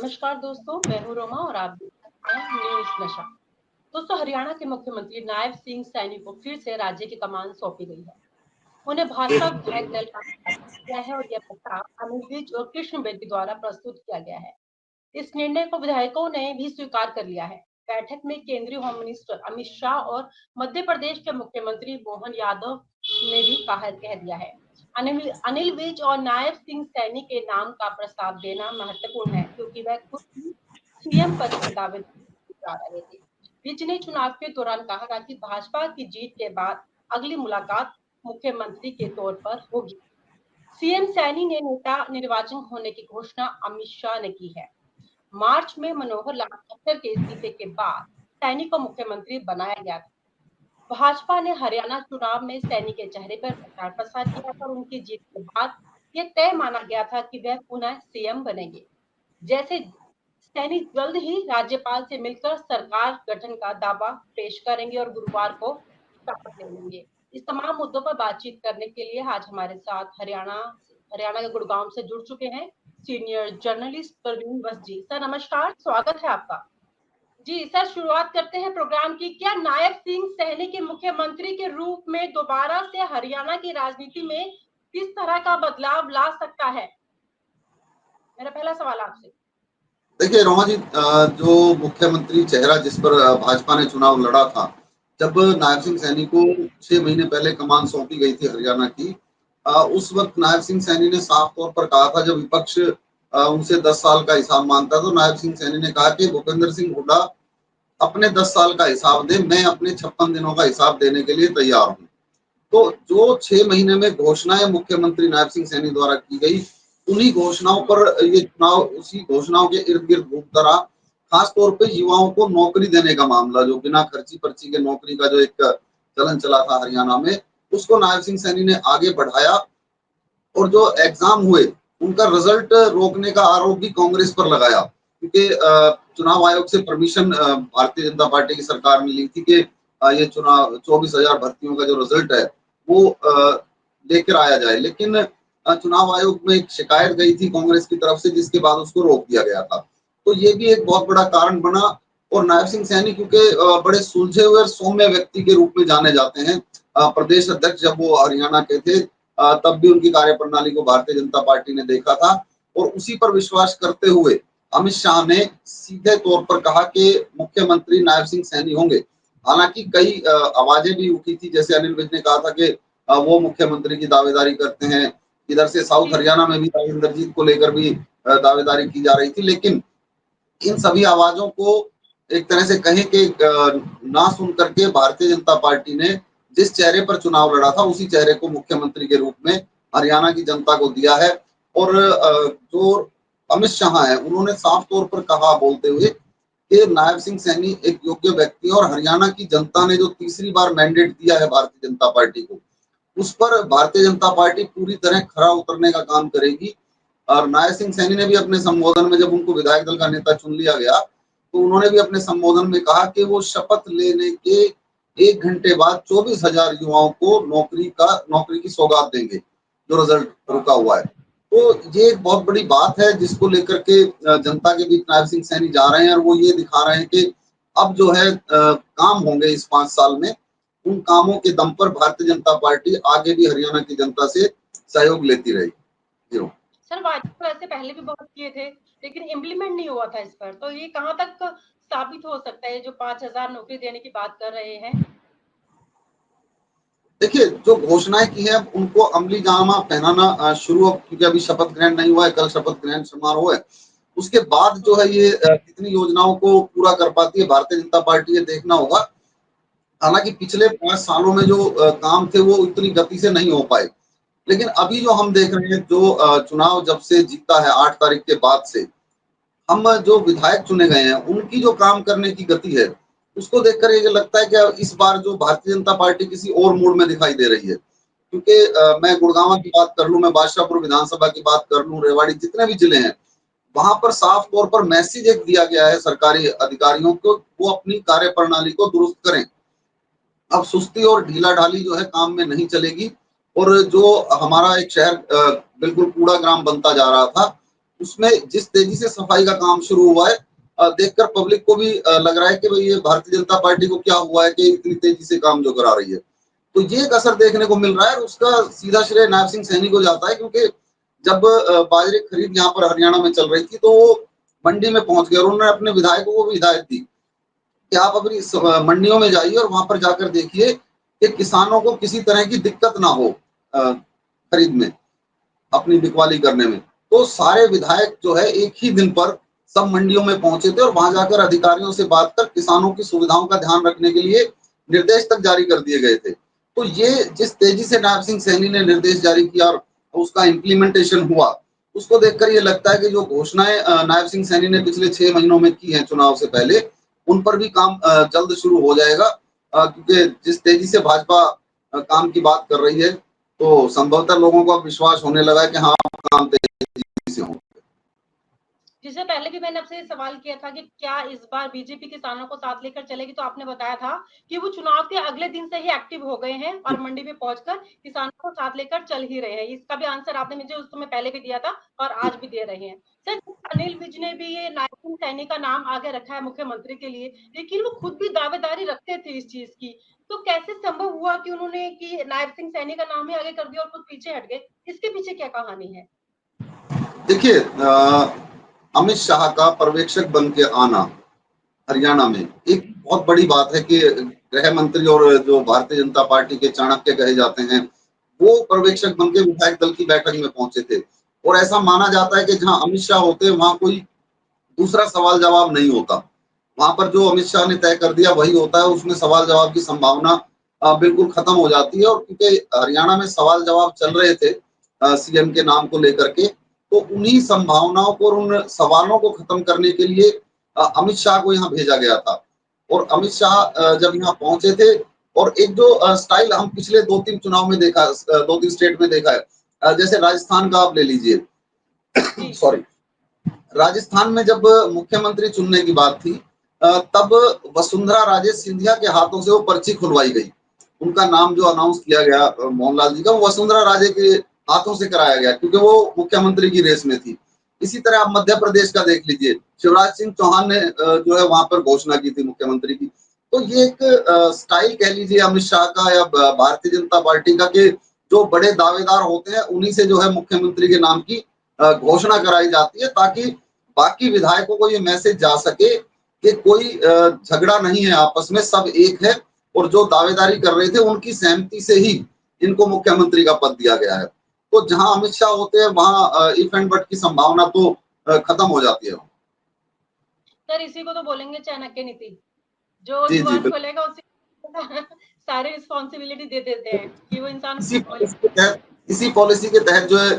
नमस्कार दोस्तों, मैं हूँ रोमा और आप देख रहे हैं न्यूज नशा। दोस्तों, हरियाणा के मुख्यमंत्री नायब सिंह सैनी को फिर से राज्य की कमान सौंपी गई है। उन्हें भाजपा विधायक दल का किया है और यह प्रस्ताव अनिल विज और कृष्ण बेदी द्वारा प्रस्तुत किया गया है। इस निर्णय को विधायकों ने भी स्वीकार कर लिया है। बैठक में केंद्रीय होम मिनिस्टर अमित शाह और मध्य प्रदेश के मुख्यमंत्री मोहन यादव ने भी कह दिया है। अनिल विज और नायब सिंह सैनी के नाम का प्रस्ताव देना महत्वपूर्ण है, क्योंकि वह खुद भी सीएम पद के दावे जा रहे थे। विज ने चुनाव के दौरान कहा था कि भाजपा की जीत के बाद अगली मुलाकात मुख्यमंत्री के तौर पर होगी। सीएम सैनी ने नेता निर्वाचन होने की घोषणा अमित शाह ने की है। मार्च में मनोहर लाल खट्टर के इस्तीफे के बाद सैनी को मुख्यमंत्री बनाया गया था। भाजपा ने हरियाणा चुनाव में सैनी के चेहरे पर प्रचार प्रसार किया था और उनकी जीत के बाद यह तय माना गया था कि वह पुनः सीएम बनेंगे। जैसे सैनी जल्द ही राज्यपाल से मिलकर सरकार गठन का दावा पेश करेंगे और गुरुवार को शपथ ले लेंगे। इस तमाम मुद्दों पर बातचीत करने के लिए आज हमारे साथ हरियाणा के गुड़गांव से जुड़ चुके हैं सीनियर जर्नलिस्ट प्रवीण बस जी। सर नमस्कार, स्वागत है आपका। जी सर, शुरुआत करते हैं प्रोग्राम की। क्या नायब सिंह सैनी के मुख्यमंत्री के रूप में दोबारा से हरियाणा की राजनीति में किस तरह का बदलाव ला सकता है? मेरा पहला सवाल आपसे। देखिए रोमा जी, जो मुख्यमंत्री चेहरा जिस पर भाजपा ने चुनाव लड़ा था, जब नायब सिंह सैनी को 6 महीने पहले कमान सौंपी गई थी हरियाणा की, उस वक्त नायब सिंह सैनी ने साफ तौर पर कहा था, जब विपक्ष उनसे 10 साल का हिसाब मांगता, तो नायब सिंह सैनी ने कहा कि भूपेंद्र सिंह हुड्डा अपने 10 साल का हिसाब दे, मैं अपने 56 दिनों का हिसाब देने के लिए तैयार हूँ। तो जो 6 महीने में घोषणाएं मुख्यमंत्री नायब सिंह सैनी द्वारा की गई, उन्हीं घोषणाओं पर ये चुनाव उसी घोषणाओं के इर्द गिर्द घूमता रहा। खास तौर पे युवाओं को नौकरी देने का मामला, जो बिना खर्ची पर्ची के नौकरी का जो एक चलन चला था हरियाणा में, उसको नायब सिंह सैनी ने आगे बढ़ाया। और जो एग्जाम हुए, उनका रिजल्ट रोकने का आरोप भी कांग्रेस पर लगाया, क्योंकि चुनाव आयोग से परमिशन भारतीय जनता पार्टी की सरकार ने ली थी कि ये चुनाव 24,000 भर्तियों का जो रिजल्ट है वो लेकर आया जाए। लेकिन चुनाव आयोग में एक शिकायत गई थी कांग्रेस की तरफ से, जिसके बाद उसको रोक दिया गया था। तो ये भी एक बहुत बड़ा कारण बना। और नायब सिंह सैनी क्योंकि बड़े सुलझे हुए और सौम्य व्यक्ति के रूप में जाने जाते हैं, प्रदेश अध्यक्ष जब वो हरियाणा के थे, तब भी उनकी कार्यप्रणाली को भारतीय जनता पार्टी ने देखा था। और उसी पर विश्वास करते हुए अमित शाह ने सीधे तौर पर कहा कि मुख्यमंत्री नायब सिंह सैनी होंगे। हालांकि कई आवाजें भी उठी थी, जैसे अनिल विज ने कहा था कि वो मुख्यमंत्री की दावेदारी करते हैं। इधर से साउथ हरियाणा में भी इंद्रजीत को लेकर भी दावेदारी की जा रही थी। लेकिन इन सभी आवाजों को एक तरह से कहें कि ना सुन करके भारतीय जनता पार्टी ने जिस चेहरे पर चुनाव लड़ा था, उसी चेहरे को मुख्यमंत्री के रूप में हरियाणा की जनता को दिया है। और जो अमित शाह है, उन्होंने साफ तौर पर कहा बोलते हुए कि नायब सिंह सैनी एक योग्य व्यक्ति है, और हरियाणा की जनता ने जो तीसरी बार मैंडेट दिया है भारतीय जनता पार्टी को, उस पर भारतीय जनता पार्टी पूरी तरह खरा उतरने का काम करेगी। और नायब सिंह सैनी ने भी अपने संबोधन में, जब उनको विधायक दल का नेता चुन लिया गया, तो उन्होंने भी अपने संबोधन में कहा कि वो शपथ लेने के 1 घंटे बाद 24,000 युवाओं को नौकरी की सौगात देंगे, जो रिजल्ट रुका हुआ है। तो ये एक बहुत बड़ी बात है, जिसको लेकर के जनता के बीच नायब सिंह सैनी जा रहे हैं, और वो ये दिखा रहे हैं कि अब जो है काम होंगे इस 5 साल में। उन कामों के दम पर भारतीय जनता पार्टी आगे भी हरियाणा की जनता से सहयोग लेती रहेगी। सर, वादे तो ऐसे पहले भी बहुत किए थे, लेकिन इम्प्लीमेंट नहीं हुआ था इस पर। तो ये कहाँ तक साबित हो सकता है जो 5,000 नौकरी देने की बात कर रहे हैं? देखिए, जो घोषणाएं की है उनको अमली जामा पहनाना शुरू, क्योंकि अभी शपथ ग्रहण नहीं हुआ है, कल शपथ ग्रहण समारोह है। उसके बाद जो है ये कितनी योजनाओं को पूरा कर पाती है भारतीय जनता पार्टी, ये देखना होगा। हालांकि पिछले 5 सालों में जो काम थे वो इतनी गति से नहीं हो पाए। लेकिन अभी जो हम देख रहे हैं, जो चुनाव जब से जीता है 8 तारीख के बाद से, हम जो विधायक चुने गए हैं, उनकी जो काम करने की गति है, उसको देखकर ये लगता है कि इस बार जो भारतीय जनता पार्टी किसी और मूड में दिखाई दे रही है। क्योंकि मैं गुड़गांव की बात कर लूं, मैं बादशाहपुर विधानसभा की बात कर लूं, रेवाड़ी, जितने भी जिले हैं, वहां पर साफ तौर पर मैसेज एक दिया गया है सरकारी अधिकारियों को, वो अपनी कार्यप्रणाली को दुरुस्त करें। अब सुस्ती और ढीला ढाली जो है काम में नहीं चलेगी। और जो हमारा एक शहर बिल्कुल कूड़ा ग्राम बनता जा रहा था, उसमें जिस तेजी से सफाई का काम शुरू हुआ है, देखकर पब्लिक को भी लग रहा है कि भाई ये भारतीय जनता पार्टी को क्या हुआ है कि इतनी तेजी से काम जो करा रही है। तो ये एक असर देखने को मिल रहा है और उसका सीधा श्रेय नायब सिंह सैनी को जाता है, क्योंकि जब बाजरे की खरीद यहाँ पर हरियाणा में चल रही थी तो वो मंडी में पहुंच गए और उन्होंने अपने विधायकों को भी हिदायत दी कि आप अपनी मंडियों में जाइए और वहां पर जाकर देखिए कि किसानों को किसी तरह की दिक्कत ना हो खरीद में, अपनी बिकवाली करने में। तो सारे विधायक जो है एक ही दिन पर सब मंडियों में पहुंचे थे और वहां जाकर अधिकारियों से बात कर किसानों की सुविधाओं का ध्यान रखने के लिए निर्देश तक जारी कर दिए गए थे। तो ये जिस तेजी से नायब सिंह सैनी ने निर्देश जारी किया और उसका इम्प्लीमेंटेशन हुआ, उसको देखकर ये लगता है कि जो घोषणाएं नायब सिंह सैनी ने पिछले 6 महीनों में की हैं चुनाव से पहले, उन पर भी काम जल्द शुरू हो जाएगा, क्योंकि जिस तेजी से भाजपा काम की बात कर रही है तो संभवतः लोगों को अब विश्वास होने लगा है कि हाँ काम तेजी से होंगे। जिससे पहले भी मैंने आपसे सवाल किया था कि क्या इस बार बीजेपी किसानों को साथ लेकर चलेगी, तो आपने बताया था कि वो चुनाव के अगले दिन से ही एक्टिव हो गए हैं और मंडी में पहुंचकर किसानों को साथ लेकर चल ही रहे हैं। इसका भी आंसर आपने मुझे उस समय पहले भी दिया था और आज भी दे रहे हैं। सर, अनिल विज ने भी ये नायब सिंह सैनी का नाम आगे रखा है मुख्यमंत्री के लिए, लेकिन वो खुद भी दावेदारी रखते थे इस चीज की। तो कैसे संभव हुआ कि उन्होंने कि नायब सिंह सैनी का नाम ही आगे कर दिया और खुद पीछे हट गए? इसके पीछे क्या कहानी है? देखिए, अमित शाह का पर्यवेक्षक बन के आना हरियाणा में एक बहुत बड़ी बात है कि गृह मंत्री और जो भारतीय जनता पार्टी के चाणक्य कहे जाते हैं, वो पर्यवेक्षक बन के विधायक दल की बैठक में पहुंचे थे। और ऐसा माना जाता है कि जहां अमित शाह होते हैं वहां कोई दूसरा सवाल जवाब नहीं होता। वहां पर जो अमित शाह ने तय कर दिया वही होता है, उसमें सवाल जवाब की संभावना बिल्कुल खत्म हो जाती है। और क्योंकि हरियाणा में सवाल जवाब चल रहे थे सीएम के नाम को लेकर के, तो उन्हीं संभावनाओं को और उन सवालों को खत्म करने के लिए अमित शाह को यहाँ भेजा गया था। और अमित शाह जब यहाँ पहुंचे थे, और एक जो स्टाइल हम पिछले 2-3 चुनाव में देखा, 2-3 स्टेट में देखा है, जैसे राजस्थान का आप ले लीजिए सॉरी, राजस्थान में जब मुख्यमंत्री चुनने की बात थी, तब वसुंधरा राजे सिंधिया के हाथों से वो पर्ची खुलवाई गई। उनका नाम जो अनाउंस किया गया मोहनलाल जी का, वो वसुंधरा राजे के हाथों से कराया गया क्योंकि वो मुख्यमंत्री की रेस में थी। इसी तरह आप मध्य प्रदेश का देख लीजिए, शिवराज सिंह चौहान ने जो है वहां पर घोषणा की थी मुख्यमंत्री की। तो ये एक स्टाइल कह लीजिए अमित शाह का या भारतीय जनता पार्टी का, कि जो बड़े दावेदार होते हैं उन्हीं से जो है मुख्यमंत्री के नाम की घोषणा कराई जाती है, ताकि बाकी विधायकों को ये मैसेज जा सके कि कोई झगड़ा नहीं है आपस में, सब एक है और जो दावेदारी कर रहे थे उनकी सहमति से ही इनको मुख्यमंत्री का पद दिया गया है। तो जहां अमित शाह होते हैं वहां इफ एंड बट की संभावना तो खत्म हो जाती है। सर, इसी को तो बोलेंगे चाणक्य नीति। जो जी जी, जुबान खोलेगा उसी सारी रिस्पॉन्सिबिलिटी दे देते हैं कि वो इंसान इसी पॉलिसी के तहत जो है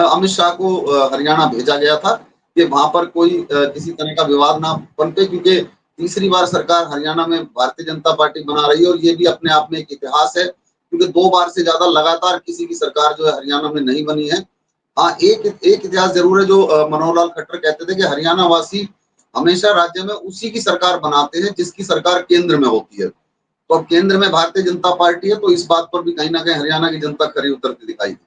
अमित शाह को हरियाणा भेजा गया था कि वहां पर कोई किसी तरह का विवाद ना पनपे, क्योंकि तीसरी बार सरकार हरियाणा में भारतीय जनता पार्टी बना रही है और ये भी अपने आप में एक इतिहास है, क्योंकि 2 बार से ज्यादा लगातार किसी की सरकार जो है हरियाणा में नहीं बनी है। हाँ, एक इतिहास जरूर है जो मनोहर लाल खट्टर कहते थे कि हरियाणा वासी हमेशा राज्य में उसी की सरकार बनाते हैं जिसकी सरकार केंद्र में होती है। तो अब केंद्र में भारतीय जनता पार्टी है, तो इस बात पर भी कहीं ना कहीं हरियाणा की जनता खरी उतरती दिखाई दी।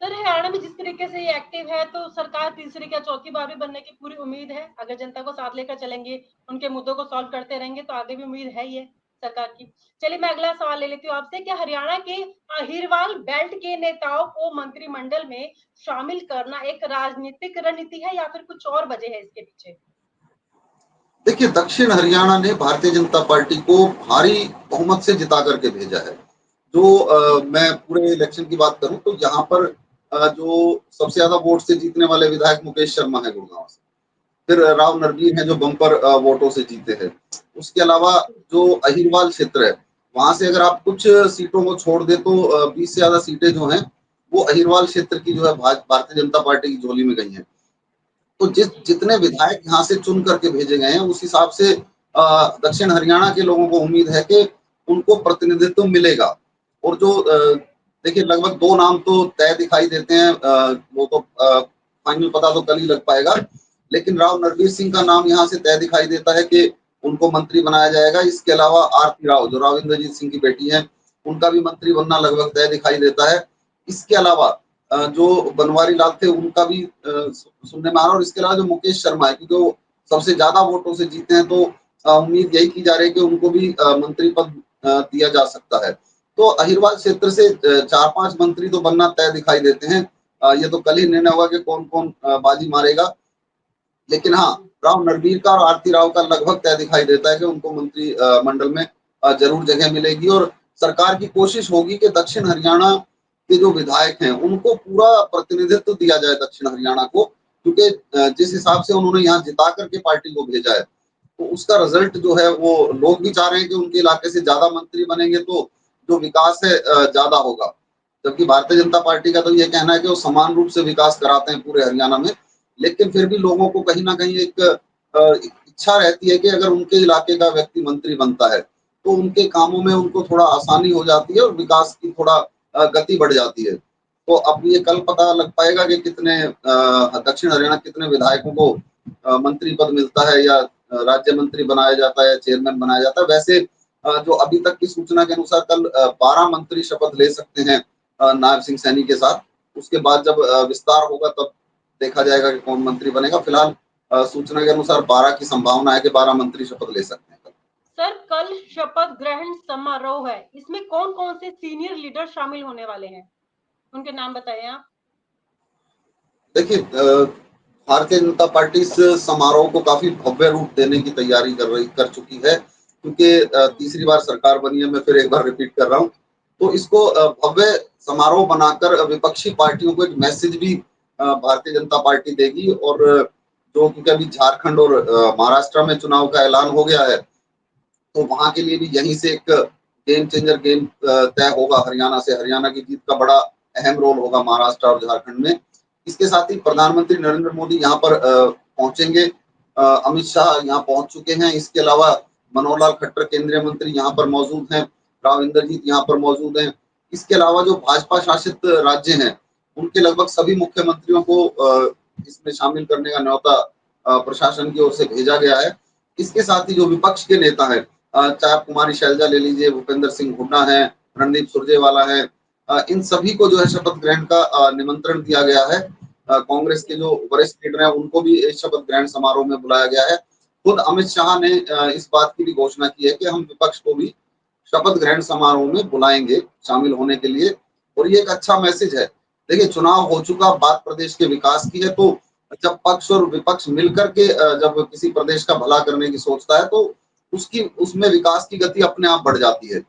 सर, हरियाणा में जिस तरीके से ये एक्टिव है, तो सरकार तीसरी या चौथी बार भी बनने की पूरी उम्मीद है। अगर जनता को साथ लेकर चलेंगे, उनके मुद्दों को सॉल्व करते रहेंगे, तो आगे भी उम्मीद है ही है सरकार की। चलिए, मैं अगला सवाल ले लेती हूँ आपसे। क्या हरियाणा के अहिरवाल बेल्ट के नेताओं को मंत्रिमंडल में शामिल करना एक राजनीतिक रणनीति है या फिर कुछ और वजह है इसके पीछे? देखिए, दक्षिण हरियाणा ने भारतीय जनता पार्टी को भारी बहुमत से जिता करके भेजा है। जो मैं पूरे इलेक्शन की बात करूं तो यहाँ पर जो सबसे ज्यादा वोट से जीतने वाले विधायक मुकेश शर्मा है गुड़गांव से, फिर राव नरवीर हैं जो बम्पर वोटों से जीते हैं। उसके अलावा जो अहिरवाल क्षेत्र है, वहां से अगर आप कुछ सीटों को छोड़ दे तो 20 से ज्यादा सीटें जो हैं वो अहिरवाल क्षेत्र की जो है भारतीय जनता पार्टी की झोली में गई हैं। तो जितने विधायक यहाँ से चुन करके भेजे गए हैं उस हिसाब से दक्षिण हरियाणा के लोगों को उम्मीद है कि उनको प्रतिनिधित्व मिलेगा। और जो देखिए, लगभग 2 नाम तो तय दिखाई देते हैं, वो तो फाइनल पता तो कल ही लग पाएगा, लेकिन राव नरवीर सिंह का नाम यहाँ से तय दिखाई देता है कि उनको मंत्री बनाया जाएगा। इसके अलावा आरती राव जो राव इंद्रजीत सिंह की बेटी है, उनका भी मंत्री बनना लगभग तय दिखाई देता है। इसके अलावा जो बनवारी लाल थे उनका भी सुनने में आ रहा है, और इसके अलावा जो मुकेश शर्मा है, क्योंकि वो सबसे ज्यादा वोटों से जीते हैं, तो उम्मीद यही की जा रही है कि उनको भी मंत्री पद दिया जा सकता है। तो अहिरवाल क्षेत्र से 4-5 मंत्री तो बनना तय दिखाई देते हैं। ये तो कल ही निर्णय होगा कि कौन कौन बाजी मारेगा, लेकिन हाँ, राव नरवीर का और आरती राव का लगभग तय दिखाई देता है कि उनको मंत्री मंडल में जरूर जगह मिलेगी, और सरकार की कोशिश होगी कि दक्षिण हरियाणा के जो विधायक हैं उनको पूरा प्रतिनिधित्व दिया जाए दक्षिण हरियाणा को, क्योंकि जिस हिसाब से उन्होंने यहाँ जिता करके पार्टी को भेजा है, तो उसका रिजल्ट जो है वो लोग भी चाह रहे हैं कि उनके इलाके से ज्यादा मंत्री बनेंगे तो जो विकास है ज्यादा होगा। जबकि भारतीय जनता पार्टी का तो ये कहना है कि वो समान रूप से विकास कराते हैं पूरे हरियाणा में, लेकिन फिर भी लोगों को कहीं ना कहीं एक इच्छा रहती है कि अगर उनके इलाके का व्यक्ति मंत्री बनता है तो उनके कामों में उनको थोड़ा आसानी हो जाती है और विकास की थोड़ा गति बढ़ जाती है। तो अब ये कल पता लग पाएगा कि कितने दक्षिण हरियाणा कितने विधायकों को मंत्री पद मिलता है, या राज्य मंत्री बनाया जाता है, चेयरमैन बनाया जाता है। वैसे जो अभी तक की सूचना के अनुसार कल 12 मंत्री शपथ ले सकते हैं नायब सिंह सैनी के साथ। उसके बाद जब विस्तार होगा तब देखा जाएगा कि कौन मंत्री बनेगा। फिलहाल सूचना के अनुसार 12 की संभावना है कि 12 मंत्री शपथ ले सकते हैं। सर, कल शपथ ग्रहण समारोह है, इसमें कौन कौन से सीनियर लीडर शामिल होने वाले हैं, उनके नाम बताएं आप। देखिए, भारतीय जनता पार्टी इस समारोह को काफी भव्य रूप देने की तैयारी कर चुकी है, क्योंकि तीसरी बार सरकार बनी है। मैं फिर एक बार रिपीट कर रहा हूँ, तो इसको भव्य समारोह बनाकर विपक्षी पार्टियों को एक मैसेज भी भारतीय जनता पार्टी देगी। और जो क्योंकि अभी झारखंड और महाराष्ट्र में चुनाव का ऐलान हो गया है, तो वहां के लिए भी यहीं से एक गेम चेंजर गेम तय होगा। हरियाणा की जीत का बड़ा अहम रोल होगा महाराष्ट्र और झारखंड में। इसके साथ ही प्रधानमंत्री नरेंद्र मोदी यहाँ पर पहुंचेंगे। अमित शाह यहाँ पहुंच चुके हैं। इसके अलावा मनोहर लाल खट्टर केंद्रीय मंत्री यहाँ पर मौजूद हैं, राव इंद्रजीत यहाँ पर मौजूद हैं। इसके अलावा जो भाजपा शासित राज्य हैं उनके लगभग सभी मुख्यमंत्रियों को इसमें शामिल करने का न्योता प्रशासन की ओर से भेजा गया है। इसके साथ ही जो विपक्ष के नेता है, चाहे कुमारी शैलजा ले लीजिए, भूपेंद्र सिंह हुड्डा है, रणदीप सुरजेवाला है, इन सभी को जो है शपथ ग्रहण का निमंत्रण दिया गया है। कांग्रेस के जो वरिष्ठ लीडर हैं उनको भी इस शपथ ग्रहण समारोह में बुलाया गया है। खुद अमित शाह ने इस बात की भी घोषणा की है कि हम विपक्ष को भी शपथ ग्रहण समारोह में बुलाएंगे शामिल होने के लिए, और ये एक अच्छा मैसेज है। देखिए, चुनाव हो चुका, बात प्रदेश के विकास की है, तो जब पक्ष और विपक्ष मिलकर के जब किसी प्रदेश का भला करने की सोचता है तो उसमें विकास की गति अपने आप बढ़ जाती है।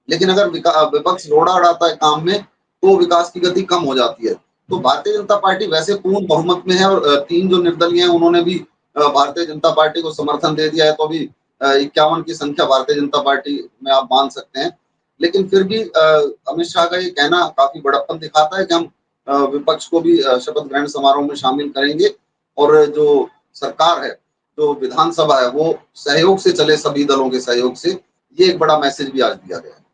लेकिन अगर विपक्ष रोड़ा अड़ाता है काम में तो विकास की गति कम हो जाती है। तो भारतीय जनता पार्टी वैसे पूर्ण बहुमत में है, और 3 जो निर्दलीय हैं उन्होंने भी भारतीय जनता पार्टी को समर्थन दे दिया है। तो अभी 51 की संख्या भारतीय जनता पार्टी में आप मान सकते हैं। लेकिन फिर भी अमित शाह का ये कहना काफी बड़प्पन दिखाता है कि हम विपक्ष को भी शपथ ग्रहण समारोह में शामिल करेंगे, और जो सरकार है, जो विधानसभा है, वो सहयोग से चले, सभी दलों के सहयोग से। ये एक बड़ा मैसेज भी आज दिया गया है।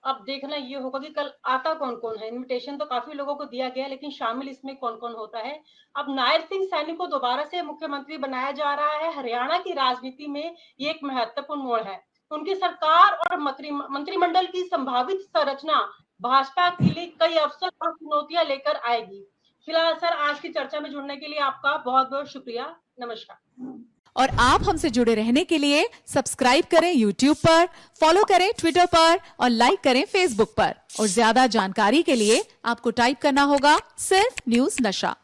अब देखना ये होगा कि कल आता कौन कौन है। इनविटेशन तो काफी लोगों को दिया गया, लेकिन शामिल इसमें कौन कौन होता है। अब नायब सिंह सैनी को दोबारा से मुख्यमंत्री बनाया जा रहा है। हरियाणा की राजनीति में ये एक महत्वपूर्ण मोड़ है। उनकी सरकार और मंत्रिमंडल की संभावित संरचना भाजपा के लिए कई अवसर और चुनौतियां लेकर आएगी। फिलहाल सर, आज की चर्चा में जुड़ने के लिए आपका बहुत बहुत शुक्रिया। नमस्कार। और आप हमसे जुड़े रहने के लिए सब्सक्राइब करें YouTube पर, फॉलो करें Twitter पर और लाइक करें Facebook पर। और ज्यादा जानकारी के लिए आपको टाइप करना होगा सिर्फ न्यूज नशा।